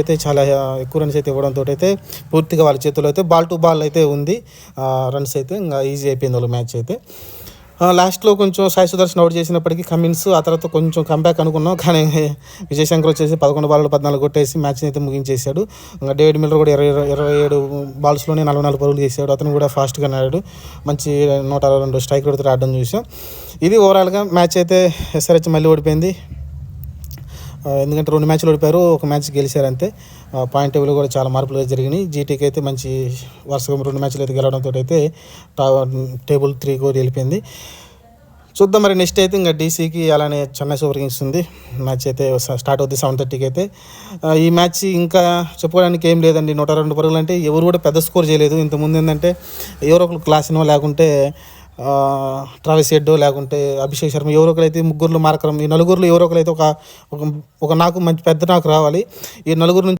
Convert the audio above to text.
అయితే చాలా ఎక్కువ రన్స్ అయితే ఇవ్వడంతో అయితే పూర్తిగా వాళ్ళ చేతిలో అయితే బాల్ టు బాల్ అయితే ఉంది. రన్స్ అయితే ఇంకా ఈజీ అయిపోయింది వాళ్ళ మ్యాచ్ అయితే. లాస్ట్‌లో కొంచెం సాయి సుదర్శన్ అవుట్ చేసినప్పటికీ కమిన్స్ ఆ తర్వాత కొంచెం కంబ్యాక్ అనుకున్నాం. కానీ విజయ్ శంకర్ వచ్చేసి 11 బాల్‌లో 14 కొట్టేసి మ్యాచ్‌ని అయితే ముగించేశాడు. ఇంకా డేవిడ్ మిల్లర్ కూడా 27 బాల్స్‌లోనే 44 పరుగులు చేశాడు. అతను కూడా ఫాస్ట్‌గా ఆడాడు. మంచి 162 స్ట్రైక్ రేట్‌తో ఆడడం చూసాం. ఇది ఓవరాల్‌గా మ్యాచ్ అయితే ఎస్ఆర్‌హెచ్ మళ్ళీ ఓడిపోయింది. ఎందుకంటే 2 మ్యాచ్లు ఓడిపోయారు, 1 మ్యాచ్ గెలిచారు అంతే. పాయింట్ టేబుల్ కూడా చాలా మార్పులు జరిగినాయి. జీటీకి అయితే మంచి వరుసగా 2 మ్యాచ్లు అయితే గెలవడంతో అయితే టేబుల్ 3 కూడా వెళ్ళిపోయింది. చూద్దాం మరి నెక్స్ట్ అయితే ఇంకా డీసీకి అలానే చెన్నై సూపర్ కింగ్స్ ఉంది. మ్యాచ్ అయితే స్టార్ట్ అవుతుంది 7:30కి అయితే. ఈ మ్యాచ్ ఇంకా చెప్పుకోవడానికి ఏం లేదండి. 102 పరుగులు అంటే ఎవరు కూడా పెద్ద స్కోర్ చేయలేదు. ఇంతకుముందు ఏంటంటే ఎవరో ఒకరు క్లాసినో లేకుంటే ట్రావిస్ హెడ్ లేకుంటే అభిషేక్ శర్మ ఎవరో ఒకరైతే ముగ్గురులో మార్కరం ఈ నలుగురిలో ఎవరో ఒకరైతే ఒక నాకు మంచి పెద్ద నాకు రావాలి. ఈ నలుగురు నుంచి